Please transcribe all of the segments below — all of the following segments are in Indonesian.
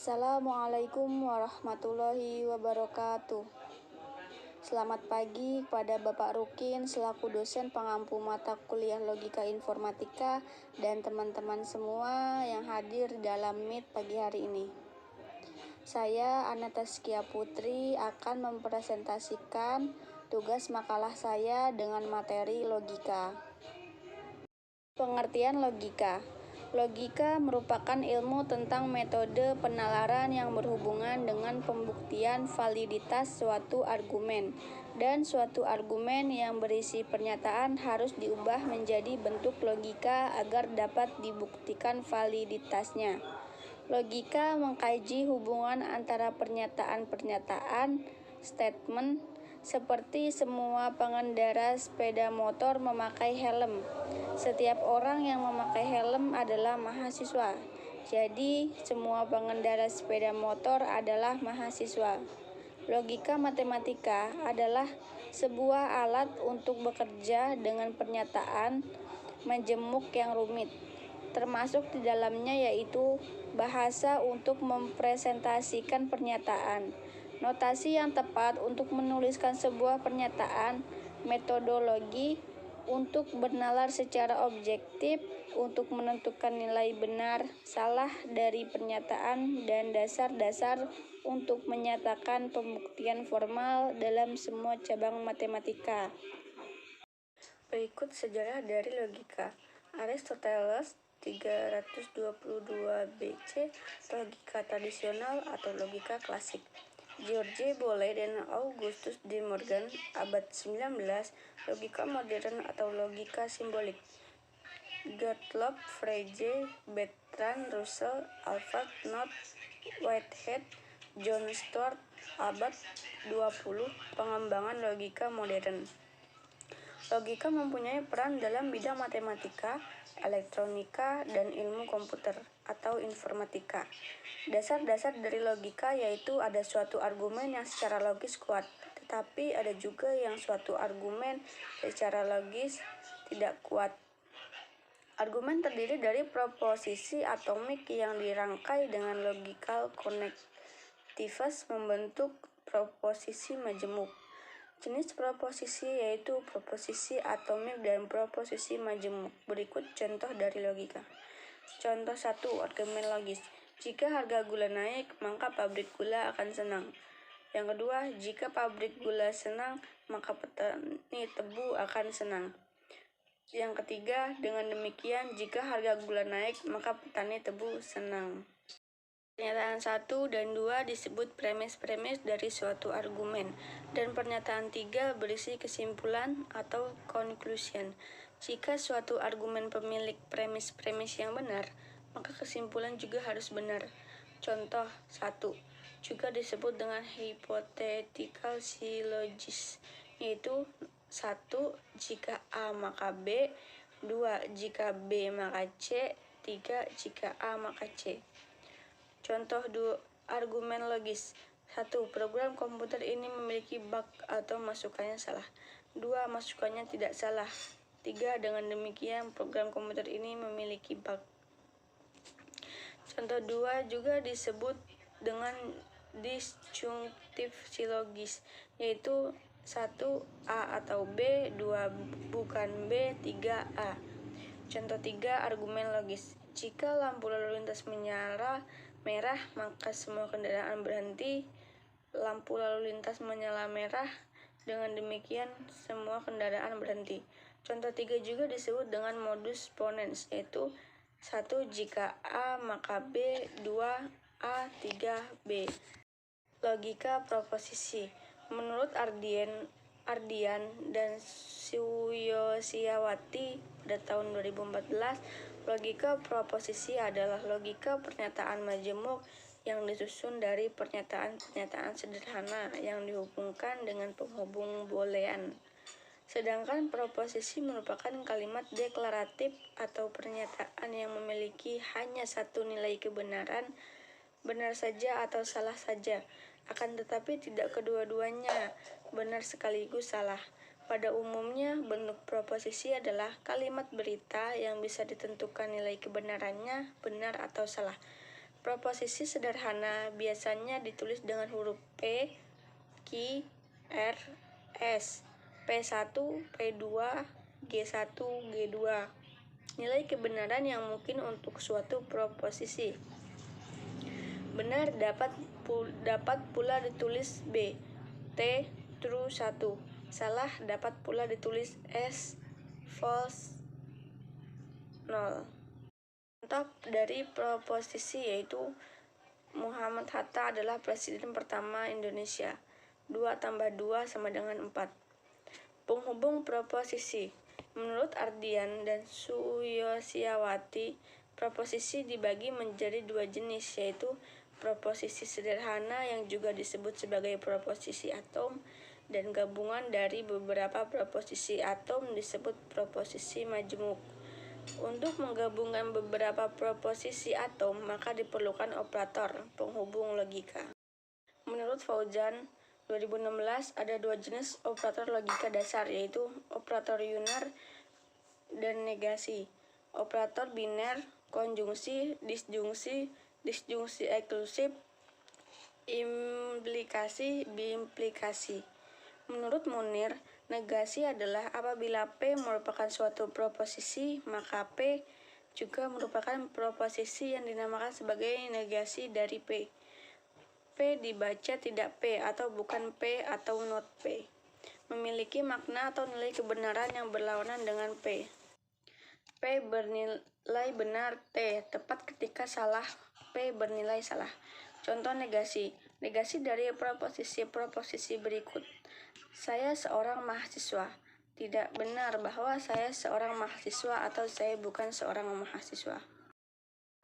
Assalamualaikum warahmatullahi wabarakatuh. Selamat pagi kepada Bapak Rukin selaku dosen pengampu mata kuliah Logika Informatika dan teman-teman semua yang hadir dalam Meet pagi hari ini. Saya Ana Taskia Putri akan mempresentasikan tugas makalah saya dengan materi logika. Pengertian logika. Logika merupakan ilmu tentang metode penalaran yang berhubungan dengan pembuktian validitas suatu argumen, dan suatu argumen yang berisi pernyataan harus diubah menjadi bentuk logika agar dapat dibuktikan validitasnya. Logika mengkaji hubungan antara pernyataan-pernyataan, statement, seperti semua pengendara sepeda motor memakai helm. Setiap orang yang memakai helm adalah mahasiswa. Jadi, semua pengendara sepeda motor adalah mahasiswa. Logika matematika adalah sebuah alat untuk bekerja dengan pernyataan majemuk yang rumit, termasuk di dalamnya yaitu bahasa untuk mempresentasikan pernyataan, notasi yang tepat untuk menuliskan sebuah pernyataan, metodologi untuk bernalar secara objektif untuk menentukan nilai benar, salah dari pernyataan, dan dasar-dasar untuk menyatakan pembuktian formal dalam semua cabang matematika. Berikut sejarah dari logika. Aristoteles 322 BC, logika tradisional atau logika klasik. George Boole dan Augustus de Morgan, abad 19, logika modern atau logika simbolik. Gottlob Frege, Bertrand Russell, Alfred Knopf, Whitehead, John Stuart, abad 20, pengembangan logika modern. Logika mempunyai peran dalam bidang matematika, elektronika, dan ilmu komputer atau informatika. Dasar-dasar dari logika yaitu ada suatu argumen yang secara logis kuat, tetapi ada juga yang suatu argumen secara logis tidak kuat. Argumen terdiri dari proposisi atomik yang dirangkai dengan logical connectives membentuk proposisi majemuk. Jenis proposisi yaitu proposisi atomik dan proposisi majemuk. Berikut contoh dari logika. Contoh 1. Argumen logis. Jika harga gula naik, maka pabrik gula akan senang. Yang kedua, jika pabrik gula senang, maka petani tebu akan senang. Yang ketiga, dengan demikian, jika harga gula naik, maka petani tebu senang. Pernyataan 1 dan 2 disebut premis-premis dari suatu argumen, dan pernyataan 3 berisi kesimpulan atau conclusion. Jika suatu argumen pemilik premis-premis yang benar, maka kesimpulan juga harus benar. Contoh 1 juga disebut dengan hypothetical syllogism, yaitu 1. Jika A maka B, 2. Jika B maka C, 3. Jika A maka C. Contoh 2 argumen logis. 1. Program komputer ini memiliki bug atau masukannya salah. 2. Masukannya tidak salah. 3. Dengan demikian, program komputer ini memiliki bug. Contoh 2 juga disebut dengan disjunctive syllogism, yaitu 1. A atau B, 2. Bukan B, 3. A. Contoh 3 argumen logis. Jika lampu lalu lintas menyala merah, maka semua kendaraan berhenti. Lampu lalu lintas menyala merah, dengan demikian semua kendaraan berhenti. Contoh 3 juga disebut dengan modus ponens, yaitu 1. Jika A maka B, 2. A, 3. B. Logika proposisi. Menurut Ardian dan Suyosiawati pada tahun 2014, logika proposisi adalah logika pernyataan majemuk yang disusun dari pernyataan-pernyataan sederhana yang dihubungkan dengan penghubung boolean. Sedangkan proposisi merupakan kalimat deklaratif atau pernyataan yang memiliki hanya satu nilai kebenaran, benar saja atau salah saja, akan tetapi tidak kedua-duanya benar sekaligus salah. Pada umumnya, bentuk proposisi adalah kalimat berita yang bisa ditentukan nilai kebenarannya benar atau salah. Proposisi sederhana biasanya ditulis dengan huruf P, Q, R, S, P1, P2, G1, G2. Nilai kebenaran yang mungkin untuk suatu proposisi. Benar dapat pula ditulis B, T, true 1. Salah dapat pula ditulis S, false 0. Contoh dari proposisi yaitu Muhammad Hatta adalah presiden pertama Indonesia. 2 tambah 2 sama dengan 4. Penghubung proposisi. Menurut Ardian dan Suyosiawati, proposisi dibagi menjadi dua jenis, yaitu proposisi sederhana yang juga disebut sebagai proposisi atom, dan gabungan dari beberapa proposisi atom disebut proposisi majmuk. Untuk menggabungkan beberapa proposisi atom, maka diperlukan operator penghubung logika. Menurut Fauzan, 2016 ada dua jenis operator logika dasar, yaitu operator unar dan negasi, operator biner, konjungsi, disjungsi, disjungsi eksklusif, implikasi, biimplikasi. Menurut Munir, negasi adalah apabila P merupakan suatu proposisi, maka P juga merupakan proposisi yang dinamakan sebagai negasi dari P. P dibaca tidak P atau bukan P atau not P. Memiliki makna atau nilai kebenaran yang berlawanan dengan P. P bernilai benar T tepat ketika salah P bernilai salah. Contoh negasi. Negasi dari proposisi berikut. Saya seorang mahasiswa. Tidak benar bahwa saya seorang mahasiswa atau saya bukan seorang mahasiswa.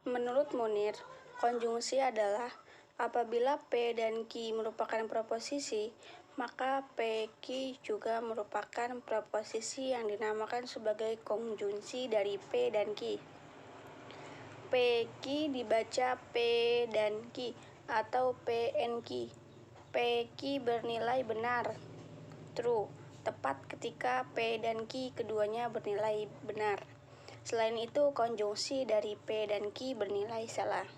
Menurut Munir, konjungsi adalah apabila P dan Q merupakan proposisi, maka P, Q juga merupakan proposisi yang dinamakan sebagai konjungsi dari P dan Q. P, Q dibaca P dan Q atau PNQ. P, Q bernilai benar, true, tepat ketika P dan Q keduanya bernilai benar. Selain itu, konjungsi dari P dan Q bernilai salah.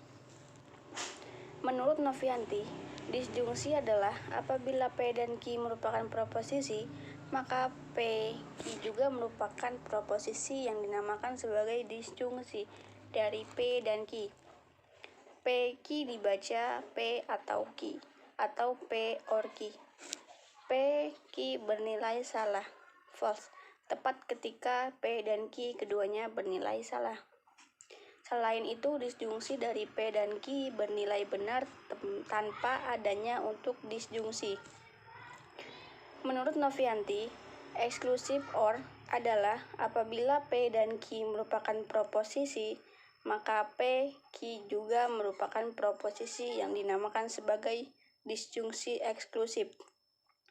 Menurut Novianti, disjungsi adalah apabila P dan Q merupakan proposisi, maka P, Q juga merupakan proposisi yang dinamakan sebagai disjungsi dari P dan Q. P, Q dibaca P atau Q, atau P or Q. P, Q bernilai salah, false, tepat ketika P dan Q keduanya bernilai salah. Selain itu, disjungsi dari P dan Q bernilai benar tanpa adanya untuk disjungsi. Menurut Novianti, exclusive or adalah apabila P dan Q merupakan proposisi, maka P, Q juga merupakan proposisi yang dinamakan sebagai disjungsi eksklusif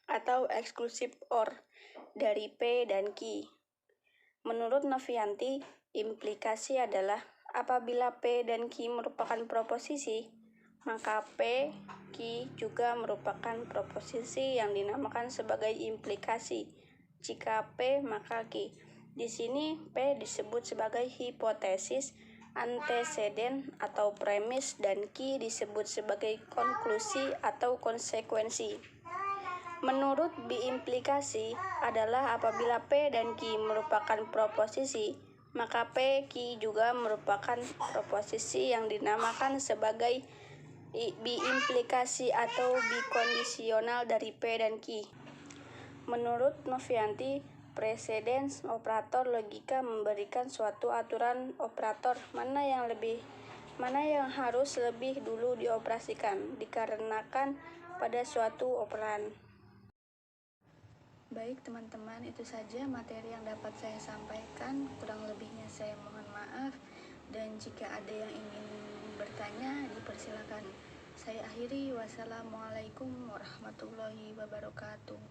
atau exclusive or dari P dan Q. Menurut Novianti, implikasi adalah apabila P dan Q merupakan proposisi, maka P, Q juga merupakan proposisi yang dinamakan sebagai implikasi. Jika P, maka Q. Di sini P disebut sebagai hipotesis, anteseden atau premis, dan Q disebut sebagai konklusi atau konsekuensi. Menurut biimplikasi adalah apabila P dan Q merupakan proposisi, maka P, Q juga merupakan proposisi yang dinamakan sebagai biimplikasi atau bikondisional dari P dan Q. Menurut Novianti, precedence operator logika memberikan suatu aturan operator mana yang harus lebih dulu dioperasikan dikarenakan pada suatu operan. Baik teman-teman, itu saja materi yang dapat saya sampaikan. Kurang lebihnya saya mohon maaf, dan jika ada yang ingin bertanya dipersilakan. Saya akhiri, wassalamualaikum warahmatullahi wabarakatuh.